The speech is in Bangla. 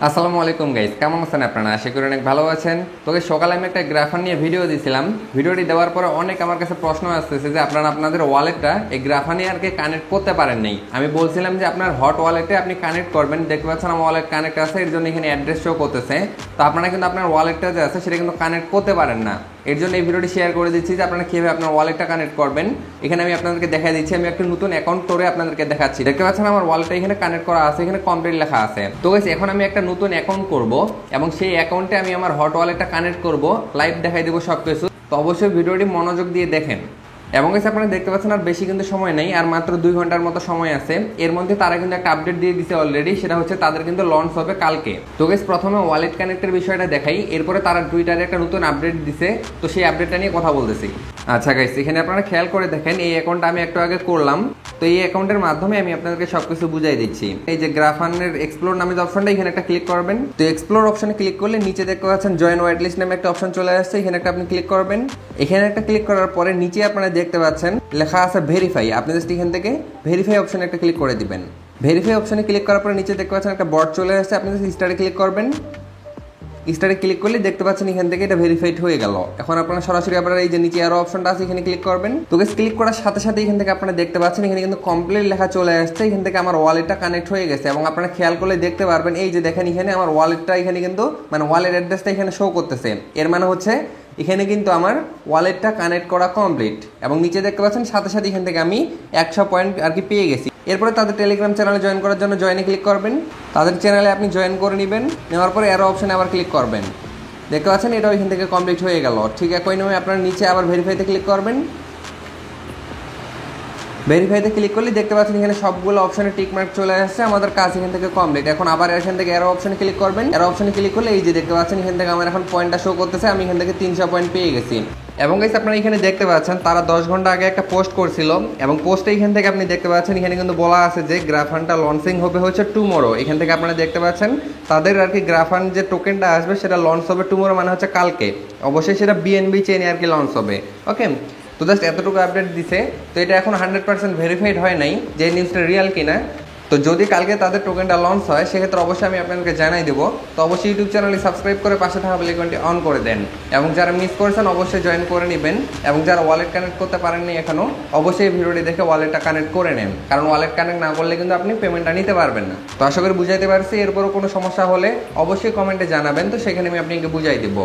আসসালামু আলাইকুম গাইস, কেমন আছেন আপনারা? আশা করি অনেক ভালো আছেন। তোকে সকালে আমি একটা গ্রাফার নিয়ে ভিডিও দিয়েছিলাম। ভিডিওটি দেওয়ার পরে অনেক আমার কাছে প্রশ্ন আসতেছে যে আপনারা আপনাদের ওয়ালেটটা এই গ্রাফার নিয়ে আর কি কানেক্ট করতে পারেন নাই। আমি বলছিলাম যে আপনার হট ওয়ালেটে আপনি কানেক্ট করবেন। দেখতে পাচ্ছেন আমার ওয়ালেট কানেক্ট আছে, এর জন্য এখানে অ্যাড্রেস শো করতেছে। তো আপনারা কিন্তু আপনার ওয়ালেটটা যে আছে সেটা কিন্তু কানেক্ট করতে পারেন না। এর জন্য এই ভিডিওটি শেয়ার করে দিচ্ছি যে আপনারা কীভাবে আপনার ওয়ালেটটা কানেক্ট করবেন। এখানে আমি আপনাদেরকে দেখা দিচ্ছি, আমি একটা নতুন অ্যাকাউন্ট করে আপনাদেরকে দেখাচ্ছি। দেখতে পাচ্ছেন আমার ওয়ালেটটা এখানে কানেক্ট করা আছে, এখানে কমপ্লিট লেখা আছে। তো গাইস এখন আমি একটা নতুন অ্যাকাউন্ট করব এবং সেই অ্যাকাউন্টে আমি আমার হট ওয়ালেটটা কানেক্ট করব, লাইভ দেখাই দেবো সব কিছু। তো অবশ্যই ভিডিওটি মনোযোগ দিয়ে দেখেন। এবং গাইস আপনারা দেখতে পাচ্ছেন আর বেশি কিন্তু সময় নেই, আর মাত্র 2 ঘন্টার মতো সময় আছে। এর মধ্যে তারা কিন্তু একটা আপডেট দিয়ে দিছে অলরেডি, সেটা হচ্ছে তাদের কিন্তু লঞ্চ হবে কালকে। তো গাইস প্রথমে ওয়ালেট কানেক্টের বিষয়টা দেখাই, এরপরে তারা টুইটারে একটা নতুন আপডেট দিছে, তো সেই আপডেটটা নিয়ে কথা বলতেছি। আচ্ছা গাইস, এখানে আপনারা খেয়াল করে দেখেন, এই অ্যাকাউন্টটা আমি একটু আগে করলাম। তো এই অ্যাকাউন্টের মাধ্যমে আমি আপনাদেরকে সবকিছু বুঝাই দিচ্ছি। এই যে গ্রাফানের এক্সপ্লোর নামে যে অপশনটা, এখানে একটা ক্লিক করবেন। তো এক্সপ্লোর অপশনে ক্লিক করলে নিচে দেখতে পাচ্ছেন জয়েন ওয়াইট লিস্ট নামে একটা অপশন চলে আসছে, এখানে একটা আপনি ক্লিক করবেন। এখানে একটা ক্লিক করার পরে নিচে আপনারা দেখতে পাচ্ছেন লেখা আছে ভেরিফাই। আপনি জাস্ট এখান থেকে ভেরিফাই অপশনে একটা ক্লিক করে দিবেন। ভেরিফাই অপশনে ক্লিক করার পরে নিচে দেখতে পাচ্ছেন একটা বট চলে আসছে, আপনি জাস্ট স্টারে ক্লিক করবেন। স্টারে ক্লিক করলে দেখতে পাচ্ছেন এখান থেকে এটা ভেরিফাইড হয়ে গেল। এখন আপনারা সরাসরি আপনারা এই যে নিচে আরো অপশনটা আছে এখানে ক্লিক করবেন। তো গাইস ক্লিক করার সাথে সাথে এখান থেকে আপনারা দেখতে পাচ্ছেন এখানে কিন্তু কমপ্লিট লেখা চলে আসছে, এখান থেকে আমার ওয়ালেটটা কানেক্ট হয়ে গেছে। এবং আপনারা খেয়াল করলে দেখতে পারবেন এই যে দেখেন এখানে আমার ওয়ালেটটা এখানে কিন্তু মানে ওয়ালেট অ্যাড্রেসটা এখানে শো করতেছে। এর মানে হচ্ছে এখানে কিন্তু আমার ওয়ালেটটা কানেক্ট করা কমপ্লিট। এবং নিচে দেখতে পাচ্ছেন সাথে সাথে এখান থেকে আমি 100 পয়েন্ট আর কি পেয়ে গেছি। এরপরে তাদের টেলিগ্রাম চ্যানেলে জয়েন করার জন্য জয়েনে ক্লিক করবেন। তাদের চ্যানেলে আপনি জয়েন করে নেবেন, নেওয়ার পরে আরো অপশনে আবার ক্লিক করবেন। দেখতে পাচ্ছেন এটাও এখান থেকে কমপ্লিট হয়ে গেল। ঠিক একই নিয়মে আপনার নিচে আবার ভেরিফাইতে ক্লিক করবেন। ভেরিফাইতে ক্লিক করলে দেখতে পাচ্ছেন এখানে সবগুলো অপশনে টিক মার্ক চলে আসছে, আমাদের কাজ এখান থেকে কমপ্লিট। এখন আবার এখান থেকে এরো অপশনে ক্লিক করবেন। এরো অপশনে ক্লিক করলে এই যে দেখতে পাচ্ছেন এখান থেকে আমার এখন পয়েন্টটা শো করতেছে, আমি এখান থেকে 300 পয়েন্ট পেয়ে গেছি। এবং গাইস আপনারা এখানে দেখতে পাচ্ছেন তারা 10 ঘন্টা আগে একটা পোস্ট করছিল, এবং পোস্টে এখান থেকে আপনি দেখতে পাচ্ছেন এখানে কিন্তু বলা আছে যে গ্রাফানটা লঞ্চিং হবে হচ্ছে টুমোরো। এখান থেকে আপনারা দেখতে পাচ্ছেন তাদের আর কি গ্রাফান যে টোকেনটা আসবে সেটা লঞ্চ হবে টুমোরো, মানে হচ্ছে কালকে। অবশ্যই সেটা বিএনবি চেনে আর কি লঞ্চ হবে। ওকে, তো জাস্ট এতটুকু আপডেট দিছে। তো এটা এখন 100% ভেরিফাইড হয় নাই যে নিউজটা রিয়াল কিনা। তো যদি কালকে তাদের টোকেনটা লঞ্চ হয় সেক্ষেত্রে অবশ্যই আমি আপনাদেরকে জানাই দেবো। তো অবশ্যই ইউটিউব চ্যানেলে সাবস্ক্রাইব করে পাশে থাকা বেল আইকনটি অন করে দেন। এবং যারা মিস করেছেন অবশ্যই জয়েন করে নেবেন। এবং যারা ওয়ালেট কানেক্ট করতে পারেননি এখনও, অবশ্যই ভিডিওটি দেখে ওয়ালেটটা কানেক্ট করে নেন, কারণ ওয়ালেট কানেক্ট না করলে কিন্তু আপনি পেমেন্টটা নিতে পারবেন না। তো আশা করি বুঝাইতে পারছি। এরপরও কোনো সমস্যা হলে অবশ্যই কমেন্টে জানাবেন, তো সেখানে আমি আপনাকে বুঝাই দেবো।